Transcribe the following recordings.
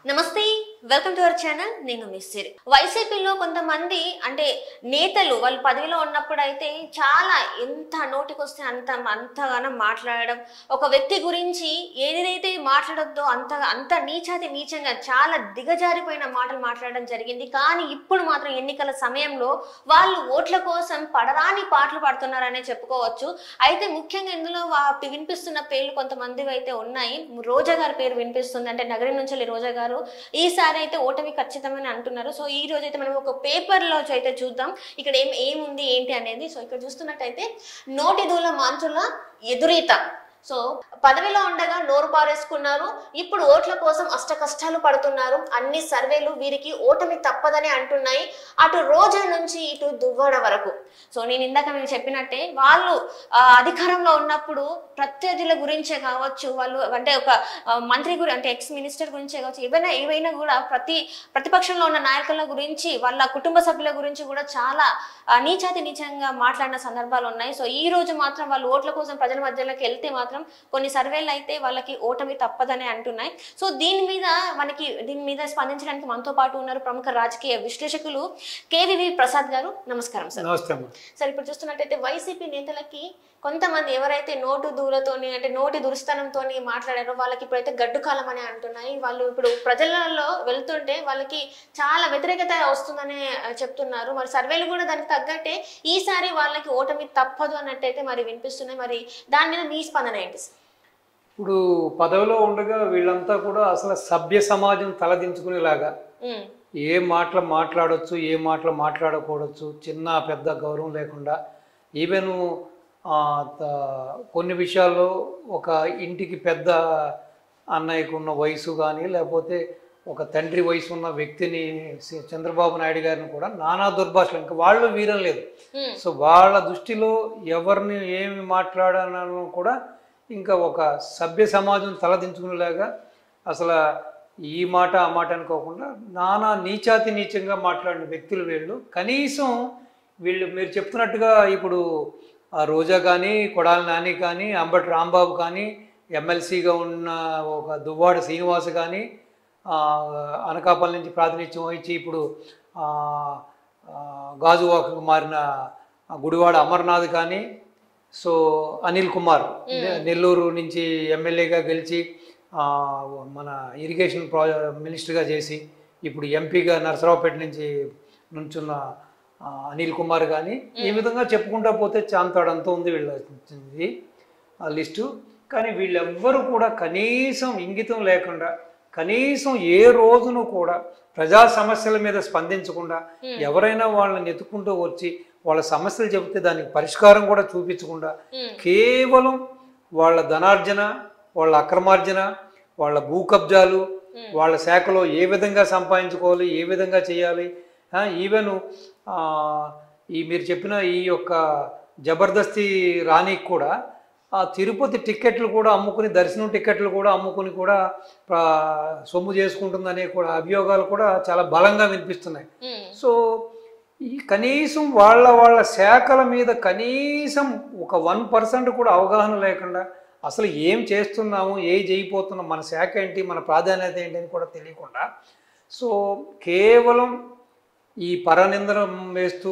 నమస్తే, welcome to our channel. నేను మిస్సిరి. వైసీపీలో కొంతమంది అంటే నేతలు వాళ్ళు పదవిలో ఉన్నప్పుడు అయితే చాలా ఎంత నోటికొస్తే అంతగానో మాట్లాడడం, ఒక వ్యక్తి గురించి ఏదైతే మాట్లాడొద్దో అంత నీచంగా చాలా దిగజారిపోయిన మాటలు మాట్లాడడం జరిగింది. కానీ ఇప్పుడు మాత్రం ఎన్నికల సమయంలో వాళ్ళు ఓట్ల కోసం పడరాని పాటలు పాడుతున్నారనే చెప్పుకోవచ్చు. అయితే ముఖ్యంగా ఇందులో వినిపిస్తున్న పేర్లు కొంతమంది అయితే ఉన్నాయి. రోజా గారి పేరు వినిపిస్తుంది. అంటే నగరం నుంచి రోజా గారు ఈసారి అయితే ఓటమి ఖచ్చితమని అంటున్నారు. సో ఈ రోజు అయితే మనం ఒక పేపర్ లో అయితే చూద్దాం ఇక్కడ ఏముంది ఏంటి అనేది. సో ఇక్కడ చూస్తున్నట్టయితే నోటి దూల మంత్రుల ఎదురీత. సో పదవిలో ఉండగా నోరు పారేసుకున్నారు, ఇప్పుడు ఓట్ల కోసం అష్ట కష్టాలు పడుతున్నారు. అన్ని సర్వేలు వీరికి ఓటమి తప్పదని అంటున్నాయి, అటు రోజా నుంచి ఇటు దువ్వాడ వరకు. సో నేను ఇందాక మేము చెప్పినట్టే వాళ్ళు అధికారంలో ఉన్నప్పుడు ప్రత్యర్థుల గురించే కావచ్చు, వాళ్ళు అంటే ఒక మంత్రి గురించి అంటే ఎక్స్ మినిస్టర్ గురించే కావచ్చు, ఏవైనా కూడా ప్రతిపక్షంలో ఉన్న నాయకుల గురించి వాళ్ళ కుటుంబ సభ్యుల గురించి కూడా చాలా నీచంగా మాట్లాడిన సందర్భాలు ఉన్నాయి. సో ఈ రోజు మాత్రం వాళ్ళు ఓట్ల కోసం ప్రజల మధ్యలోకి వెళ్తే మాత్రం కొన్ని సర్వేలు అయితే వాళ్ళకి ఓటమి తప్పదని అంటున్నాయి. సో దీని మీద స్పందించడానికి మనతో పాటు ఉన్నారు ప్రముఖ రాజకీయ విశ్లేషకులు కేవీవి ప్రసాద్ గారు. నమస్కారం సార్. సార్ ఇప్పుడు చూస్తున్నట్టయితే వైసీపీ నేతలకి కొంతమంది ఎవరైతే నోటు దూలతోని అంటే నోటి దురుస్తనంతో మాట్లాడారో వాళ్ళకి ఇప్పుడైతే గడ్డు కాలం అని అంటున్నాయి. వాళ్ళు ఇప్పుడు ప్రజలలో వెళ్తుంటే వాళ్ళకి చాలా వ్యతిరేకత వస్తుందని చెప్తున్నారు. మరి సర్వేలు కూడా దానికి తగ్గట్టే ఈసారి వాళ్ళకి ఓటమి తప్పదు అన్నట్టయితే మరి వినిపిస్తున్నాయి. మరి దాని మీద మీ స్పందన ఏంటి? ఇప్పుడు పదవిలో ఉండగా వీళ్ళంతా కూడా అసలు సభ్య సమాజం తలదించుకునేలాగా ఏ మాటలు మాట్లాడవచ్చు, ఏ మాటలు మాట్లాడకూడదు, చిన్న పెద్ద గౌరవం లేకుండా ఈవెన్ కొన్ని విషయాల్లో ఒక ఇంటికి పెద్ద అన్నయ్యకు ఉన్న వయసు కానీ లేకపోతే ఒక తండ్రి వయసు ఉన్న వ్యక్తిని చంద్రబాబు నాయుడు గారిని కూడా నానా దుర్భాషలు, ఇంకా వాళ్ళు వీరం లేదు. సో వాళ్ళ దృష్టిలో ఎవరిని ఏమి మాట్లాడాలని కూడా ఇంకా ఒక సభ్య సమాజం తలదించుకునేలాగా అసలు ఈ మాట ఆ మాట అనుకోకుండా నానా నీచంగా మాట్లాడిన వ్యక్తులు వీళ్ళు. కనీసం వీళ్ళు మీరు చెప్తున్నట్టుగా ఇప్పుడు రోజా కానీ, కొడాలి నాని కానీ, అంబటి రాంబాబు కానీ, ఎమ్మెల్సీగా ఉన్న ఒక దువ్వాడ శ్రీనివాస్ కానీ, అనకాపల్లి నుంచి ప్రాతినిధ్యం వహించి ఇప్పుడు గాజువాకకు మారిన గుడివాడ అమర్నాథ్ కానీ, సో అనిల్ కుమార్ నెల్లూరు నుంచి ఎమ్మెల్యేగా గెలిచి మన ఇరిగేషన్ మినిస్టర్గా చేసి ఇప్పుడు ఎంపీగా నరసరావుపేట నుంచి నుంచున్న అనిల్ కుమార్ కానీ, ఈ విధంగా చెప్పుకుంటా పోతే చాంతాడంతా ఉంది వీళ్ళ లిస్టు. కానీ వీళ్ళెవ్వరూ కూడా కనీసం ఇంగితం లేకుండా, కనీసం ఏ రోజును కూడా ప్రజా సమస్యల మీద స్పందించకుండా, ఎవరైనా వాళ్ళని ఎత్తుకుంటూ వచ్చి వాళ్ళ సమస్యలు చెబితే దానికి పరిష్కారం కూడా చూపించకుండా కేవలం వాళ్ళ ధనార్జన, వాళ్ళ అక్రమార్జన, వాళ్ళ భూ కబ్జాలు, వాళ్ళ శాఖలో ఏ విధంగా సంపాదించుకోవాలి, ఏ విధంగా చేయాలి, ఈవెన్ మీరు చెప్పిన ఈ యొక్క జబర్దస్తి రాణికి కూడా తిరుపతి టిక్కెట్లు కూడా అమ్ముకుని, దర్శనం టిక్కెట్లు కూడా అమ్ముకుని కూడా సొమ్ము చేసుకుంటుందనే కూడా అభియోగాలు కూడా చాలా బలంగా వినిపిస్తున్నాయి. సో ఈ కనీసం వాళ్ళ శాఖల మీద కనీసం ఒక 1% కూడా అవగాహన లేకుండా, అసలు ఏం చేస్తున్నాము, చేయబోతున్నాం, మన శాఖ ఏంటి, మన ప్రాధాన్యత ఏంటి అని కూడా తెలియకుండా, సో కేవలం ఈ పరనిందనం వేస్తూ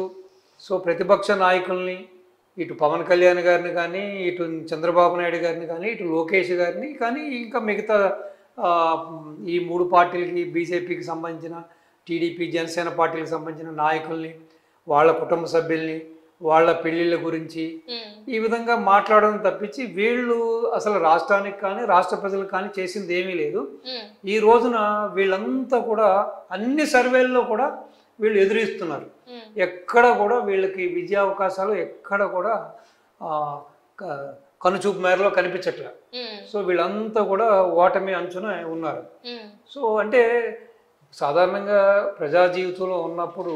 సో ప్రతిపక్ష నాయకుల్ని ఇటు పవన్ కళ్యాణ్ గారిని కానీ, ఇటు చంద్రబాబు నాయుడు గారిని కానీ, ఇటు లోకేష్ గారిని కానీ, ఇంకా మిగతా ఈ 3 పార్టీలకి, బీజేపీకి సంబంధించిన, టీడీపీ జనసేన పార్టీలకు సంబంధించిన నాయకుల్ని, వాళ్ళ కుటుంబ సభ్యుల్ని, వాళ్ళ పెళ్ళిళ్ళ గురించి ఈ విధంగా మాట్లాడడం తప్పించి వీళ్ళు అసలు రాష్ట్రానికి కానీ రాష్ట్ర ప్రజలకు కానీ చేసింది ఏమీ లేదు. ఈ రోజున వీళ్ళంతా కూడా అన్ని సర్వేల్లో కూడా వీళ్ళు ఎదురిస్తున్నారు. ఎక్కడ కూడా వీళ్ళకి విజయ అవకాశాలు ఎక్కడ కూడా కనుచూపు మేరలో కనిపించట్లేదు. సో వీళ్ళంతా కూడా ఓటమి అంచున ఉన్నారు. సో అంటే సాధారణంగా ప్రజా జీవితంలో ఉన్నప్పుడు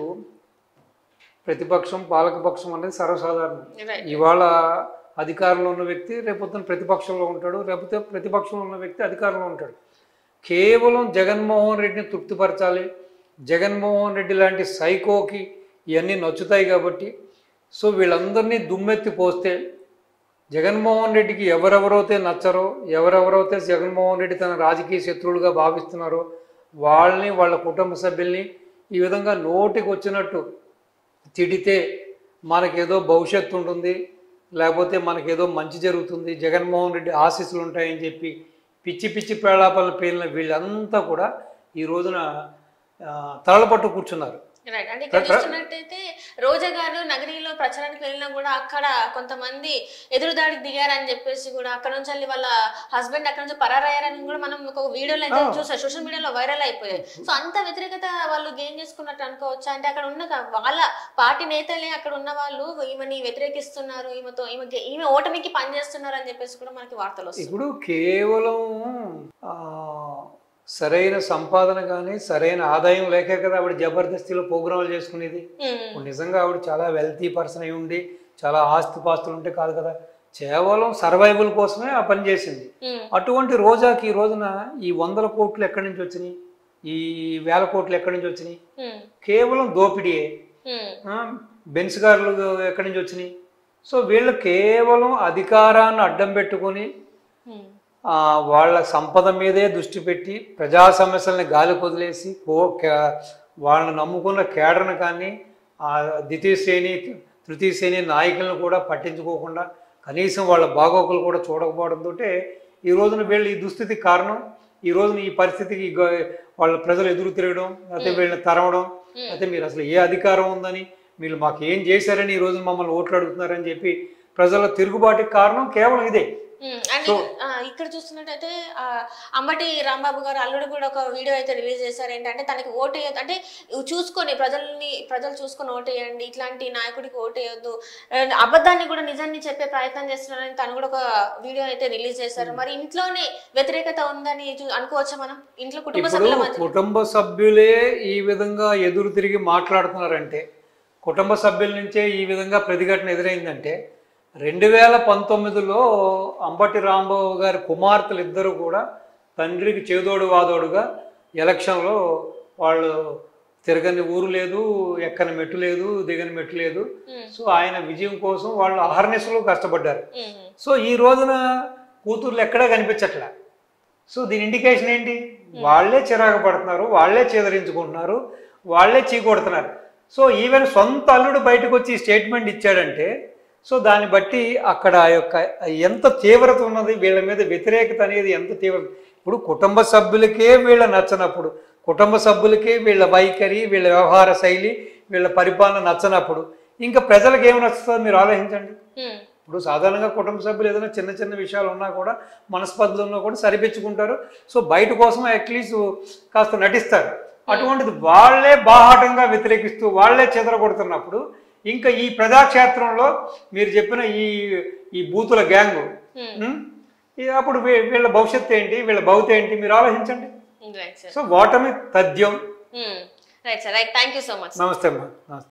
ప్రతిపక్షం పాలకపక్షం అనేది సర్వసాధారణం. ఇవాళ అధికారంలో ఉన్న వ్యక్తి రేపొద్దున ప్రతిపక్షంలో ఉంటాడు, రేపొద్దు ప్రతిపక్షంలో ఉన్న వ్యక్తి అధికారంలో ఉంటాడు. కేవలం జగన్మోహన్ రెడ్డిని తృప్తిపరచాలి, జగన్మోహన్ రెడ్డి లాంటి సైకోకి ఇవన్నీ నచ్చుతాయి కాబట్టి సో వీళ్ళందరినీ దుమ్మెత్తి పోస్తే జగన్మోహన్ రెడ్డికి ఎవరెవరైతే నచ్చరో, ఎవరెవరైతే జగన్మోహన్ రెడ్డి తన రాజకీయ శత్రువులుగా భావిస్తున్నారో వాళ్ళని వాళ్ళ కుటుంబ సభ్యుల్ని ఈ విధంగా నోటికి వచ్చినట్టు తిడితే మనకేదో భవిష్యత్తు ఉంటుంది, లేకపోతే మనకేదో మంచి జరుగుతుంది, జగన్మోహన్ రెడ్డి ఆశీస్సులు ఉంటాయని చెప్పి పిచ్చి పిచ్చి పేళాపలు పేలిన వీళ్ళంతా కూడా ఈ రోజున తలపట్టు కూర్చున్నారు. రైట్. అంటే ఇక్కడ చూస్తున్నట్టయితే రోజా గారు నగరిలో ప్రచారానికి వెళ్ళినా కూడా అక్కడ కొంతమంది ఎదురుదాడికి దిగారని చెప్పేసి కూడా అక్కడ నుంచి వెళ్ళి వాళ్ళ హస్బెండ్ అక్కడ నుంచి పరారయ్యారని కూడా మనం ఒక వీడియోలో అయితే చూసాం, సోషల్ మీడియాలో వైరల్ అయిపోయాయి. సో అంత వ్యతిరేకత వాళ్ళు గెయిన్ చేసుకున్నట్టు అనుకోవచ్చా? అంటే అక్కడ ఉన్న వాళ్ళ పార్టీ నేతలే అక్కడ ఉన్న వాళ్ళు ఈమెని వ్యతిరేకిస్తున్నారు, ఈమె ఓటమికి పనిచేస్తున్నారు అని చెప్పేసి కూడా మనకి వార్తలు వస్తాయి. ఇప్పుడు కేవలం సరైన సంపాదన కానీ సరైన ఆదాయం లేకే కదా ఆవిడ జబర్దస్తిలో ప్రోగ్రాంలు చేసుకునేది. నిజంగా ఆవిడ చాలా వెల్తీ పర్సన్ అయి ఉండి చాలా ఆస్తిపాస్తులు ఉంటే కాదు కదా, కేవలం సర్వైవల్ కోసమే ఆ పని చేసింది. అటువంటి రోజాకి ఈ రోజున ఈ 100 కోట్లు ఎక్కడి నుంచి వచ్చినాయి, ఈ 1000 కోట్లు ఎక్కడి నుంచి వచ్చినాయి? కేవలం దోపిడీయే. బెన్స్ కార్లు ఎక్కడి నుంచి వచ్చినాయి? సో వీళ్ళు కేవలం అధికారాన్ని అడ్డం పెట్టుకొని వాళ్ళ సంపద మీదే దృష్టి పెట్టి ప్రజా సమస్యల్ని గాలి వదిలేసి వాళ్ళని నమ్ముకున్న కేడర్ను కానీ ద్వితీయ శ్రేణి తృతీయ శ్రేణి నాయకులను కూడా పట్టించుకోకుండా కనీసం వాళ్ళ బాగోగులు కూడా చూడకపోవడంతో ఈ రోజున వీళ్ళు ఈ దుస్థితికి కారణం. ఈ రోజున ఈ పరిస్థితికి వాళ్ళ ప్రజలు ఎదురు తిరగడం, అయితే వీళ్ళని తరవడం, అయితే మీరు అసలు ఏ అధికారం ఉందని, మీరు మాకు ఏం చేశారని ఈ రోజున మమ్మల్ని ఓట్లు అడుగుతున్నారని చెప్పి ప్రజల తిరుగుబాటుకి కారణం కేవలం ఇదే. ఇక్కడ చూస్తున్నట్టయితే అంబటి రాంబాబు గారు అల్లుడు కూడా ఒక వీడియో అయితే రిలీజ్ చేశారు. ఏంటంటే తనకి ఓటు వేయద్దు అంటే చూసుకొని ప్రజలు చూసుకొని ఓటు వేయండి, ఇట్లాంటి నాయకుడికి ఓటు వేయొద్దు, అబద్ధాన్ని కూడా నిజాన్ని చెప్పే ప్రయత్నం చేస్తున్నారని తను కూడా ఒక వీడియో అయితే రిలీజ్ చేశారు. మరి ఇంట్లోనే వ్యతిరేకత ఉందని అనుకోవచ్చా మనం? ఇంట్లో కుటుంబ సభ్యులే ఈ విధంగా ఎదురు తిరిగి మాట్లాడుతున్నారంటే, కుటుంబ సభ్యుల నుంచే ఈ విధంగా ప్రతిఘటన ఎదురైందంటే 2019లో అంబటి రాంబాబు గారి కుమార్తెలు ఇద్దరు కూడా తండ్రికి చేదోడు వాదోడుగా ఎలక్షన్లో వాళ్ళు తిరగని ఊరు లేదు, ఎక్కని మెట్టు లేదు, దిగని మెట్టు లేదు. సో ఆయన విజయం కోసం వాళ్ళు అహర్నిశలు కష్టపడ్డారు. సో ఈ రోజున కూతుర్లు ఎక్కడా కనిపించట్లే. సో దీని ఇండికేషన్ ఏంటి? వాళ్ళే చిరాకు పడుతున్నారు, వాళ్ళే చేదరించుకుంటున్నారు, వాళ్ళే చీకొడుతున్నారు. సో ఈవెన్ సొంత అల్లుడు బయటకు వచ్చి స్టేట్మెంట్ ఇచ్చాడంటే సో దాన్ని బట్టి అక్కడ యొక్క ఎంత తీవ్రత ఉన్నది, వీళ్ళ మీద వ్యతిరేకత అనేది ఎంత తీవ్రత. ఇప్పుడు కుటుంబ సభ్యులకే వీళ్ళ నచ్చనప్పుడు, కుటుంబ సభ్యులకే వీళ్ళ వైఖరి, వీళ్ళ వ్యవహార శైలి, వీళ్ళ పరిపాలన నచ్చనప్పుడు ఇంకా ప్రజలకు ఏమి నచ్చుతుందో మీరు ఆలోచించండి. ఇప్పుడు సాధారణంగా కుటుంబ సభ్యులు ఏదైనా చిన్న చిన్న విషయాలు ఉన్నా కూడా మనస్పర్ధలు ఉన్నా కూడా సరిపెచ్చుకుంటారు. సో బయట కోసం అట్లీస్ట్ కాస్త నటిస్తారు. అటువంటిది వాళ్ళే బాహాటంగా వ్యతిరేకిస్తూ వాళ్ళే చెదరగొడుతున్నప్పుడు ఇంకా ఈ ప్రజాక్షేత్రంలో మీరు చెప్పిన ఈ బూతుల గ్యాంగు అప్పుడు వీళ్ళ భవిష్యత్తు ఏంటి, వీళ్ళ భవిత ఏంటి మీరు ఆలోచించండి. సో ఓటమి తథ్యం. Right sir, right. Thank you so much. నమస్తే అమ్మా.